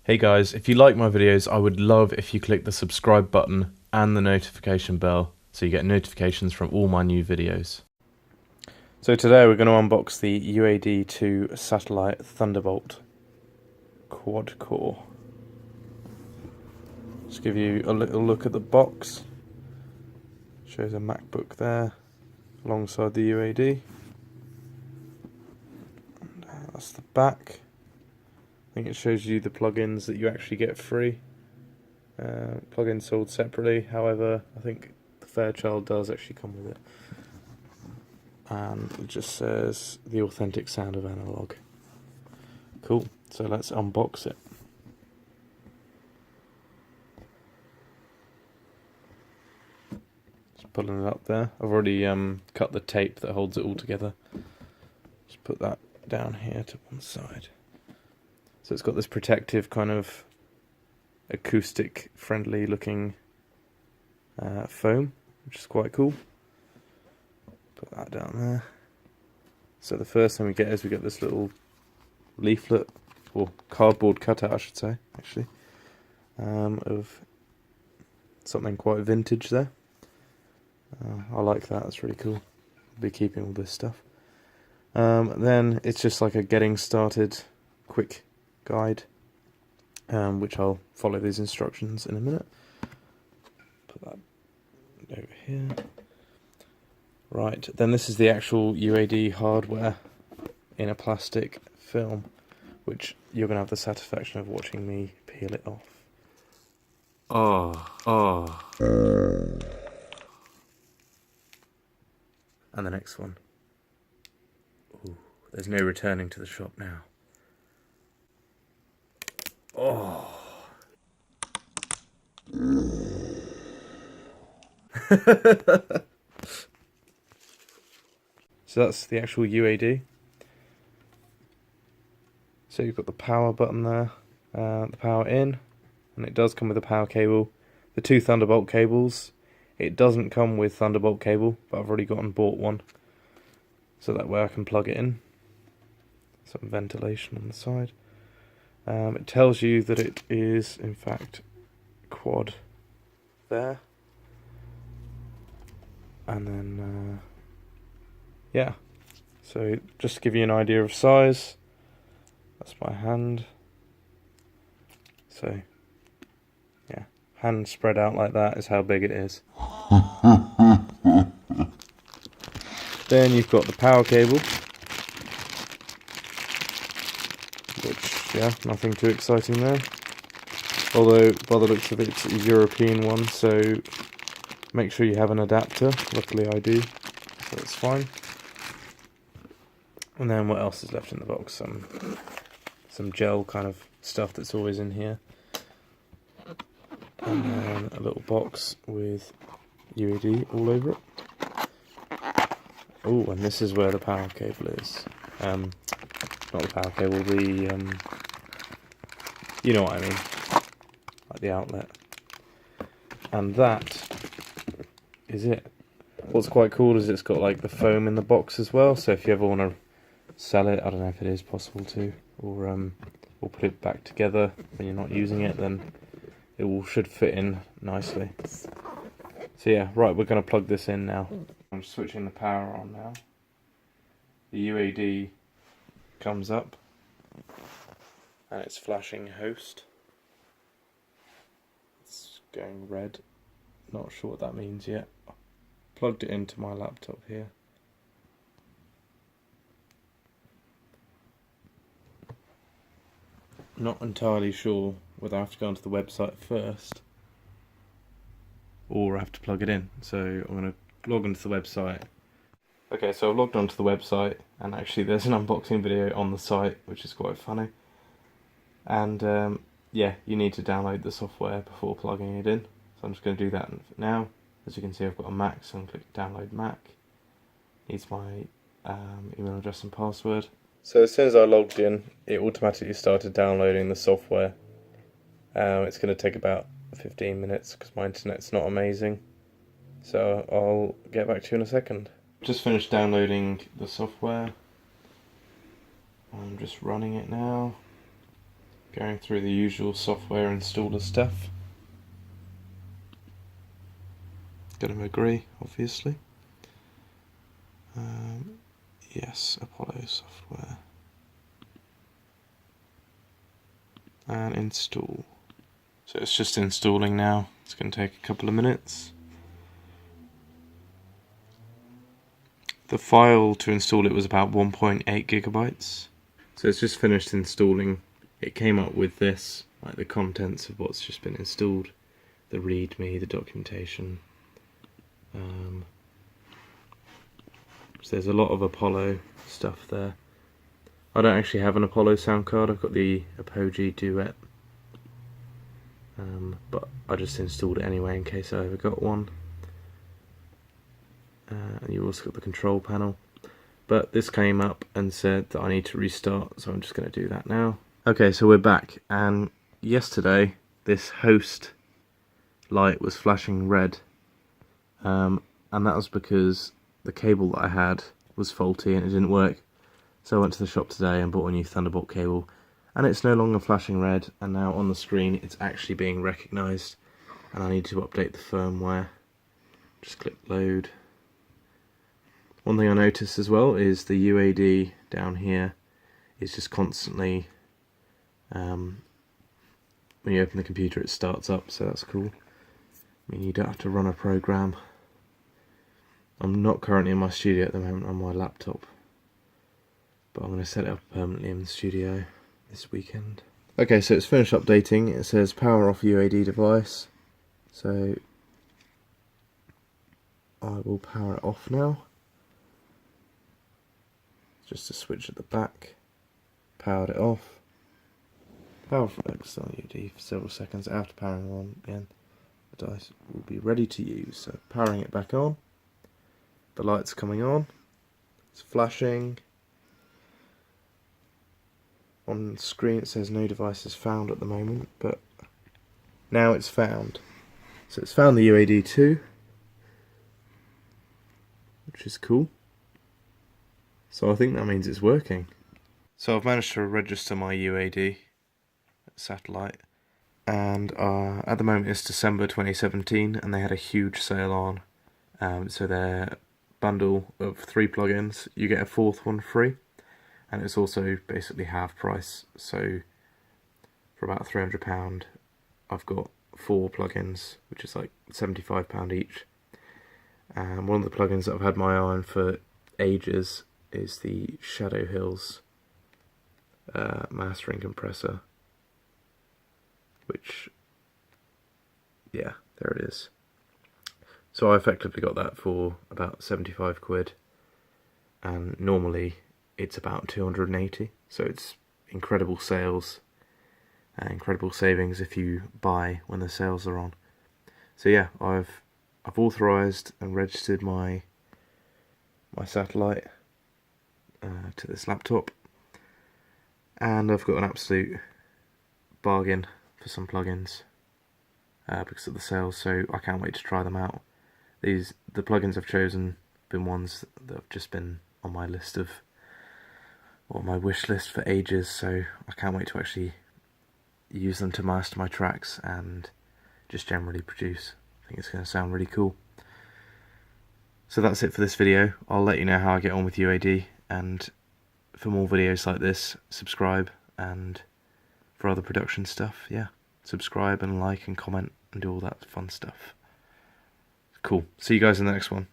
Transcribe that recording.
Hey guys, if you like my videos, I would love if you click the subscribe button and the notification bell so you get notifications from all my new videos. So today we're going to unbox the UAD 2 Satellite Thunderbolt quad core. Just give you a little look at the box. Shows a MacBook there alongside the UAD. And that's the back. I think it shows you the plugins that you actually get free. Plugins sold separately, however, I think the Fairchild does actually come with it. And it just says the authentic sound of analog. Cool, so let's unbox it. Just pulling it up there. I've already cut the tape that holds it all together. Just put that down here to one side. So it's got this protective kind of acoustic friendly looking foam, which is quite cool. Put that down there. So the first thing we get is we get this little leaflet, or cardboard cutout I should say, actually, of something quite vintage there. I like that, that's really cool. I'll be keeping all this stuff. Then it's just like a getting started quick guide, which I'll follow these instructions in a minute. Put that over here. Right, then this is the actual UAD hardware in a plastic film, which you're going to have the satisfaction of watching me peel it off. And the next one. Ooh, there's no returning to the shop now. So that's the actual UAD. So you've got the power button there, the power in, and it does come with a power cable. The two Thunderbolt cables. It doesn't come with Thunderbolt cable, but I've already gone and bought one. So that way I can plug it in. Some ventilation on the side. It tells you that it is, in fact, quad there. And then, yeah. So just to give you an idea of size, that's my hand. So, yeah, hand spread out like that is how big it is. Then you've got the power cable, which, yeah, nothing too exciting there. Although, by the looks of it, it's a European one, so make sure you have an adapter. Luckily I do, so that's fine. And then what else is left in the box? Some gel kind of stuff that's always in here. And then a little box with UAD all over it. Oh, and this is where the power cable is. Not the power cable, the, you know what I mean. Like the outlet. And that is it. What's quite cool is it's got like the foam in the box as well, so if you ever want to sell it, I don't know if it is possible to, or put it back together when you're not using it, then it all should fit in nicely. So yeah, right, we're going to plug this in now. I'm switching the power on now. The UAD comes up and it's flashing host. It's going red. Not sure what that means yet. Plugged it into my laptop here. Not entirely sure whether I have to go onto the website first or I have to plug it in. So I'm going to log into the website. Okay, so I've logged onto the website, and actually there's an unboxing video on the site, which is quite funny. And yeah, you need to download the software before plugging it in. So I'm just going to do that now. As you can see, I've got a Mac, so I'm going to click download Mac. Needs my email address and password. So as soon as I logged in, it automatically started downloading the software. It's going to take about 15 minutes because my internet's not amazing. So I'll get back to you in a second. Just finished downloading the software. I'm just running it now. Going through the usual software installer stuff. Gonna agree, obviously. Yes, Apollo software. And install. So it's just installing now. It's going to take a couple of minutes. The file to install it was about 1.8 gigabytes. So it's just finished installing. It came up with this, like the contents of what's just been installed, the README, the documentation. So there's a lot of Apollo stuff there. I don't actually have an Apollo sound card. I've got the Apogee Duet. But I just installed it anyway in case I ever got one. And you also got the control panel. But this came up and said that I need to restart, so I'm just going to do that now. Okay, so we're back, and yesterday this host light was flashing red, and that was because the cable that I had was faulty and it didn't work. So I went to the shop today and bought a new Thunderbolt cable, and it's no longer flashing red, and now on the screen it's actually being recognised, and I need to update the firmware. Just click load. One thing I noticed as well is the UAD down here is just constantly, when you open the computer it starts up, so that's cool. I mean, you don't have to run a program. I'm not currently in my studio at the moment on my laptop, but I'm going to set it up permanently in the studio this weekend. Okay, so it's finished updating. It says power off UAD device, so I will power it off now. Just a switch at the back. Powered it off. Power flex on UAD for several seconds. After powering on again, the device will be ready to use. So powering it back on. The light's coming on. It's flashing. On the screen it says no devices found at the moment, but now it's found. So it's found the UAD too, which is cool. So I think that means it's working. So I've managed to register my UAD satellite, and at the moment it's December 2017, and they had a huge sale on. So their bundle of 3 plugins, you get a 4th one free, and it's also basically half price. So for about £300 I've got 4 plugins, which is like £75 each. And one of the plugins that I've had my eye on for ages is the Shadow Hills mastering compressor, which, yeah, there it is. So I effectively got that for about 75 quid, and normally it's about 280, so it's incredible sales, incredible savings if you buy when the sales are on. So yeah, I've authorised and registered my satellite to this laptop, and I've got an absolute bargain for some plugins because of the sales, so I can't wait to try them out. The plugins I've chosen have been ones that have just been on my list of, or my wish list for ages, so I can't wait to actually use them to master my tracks and just generally produce. I think it's going to sound really cool. So that's it for this video. I'll let you know how I get on with UAD, and for more videos like this, subscribe, and for other production stuff, yeah, subscribe and like and comment and do all that fun stuff. Cool. See you guys in the next one.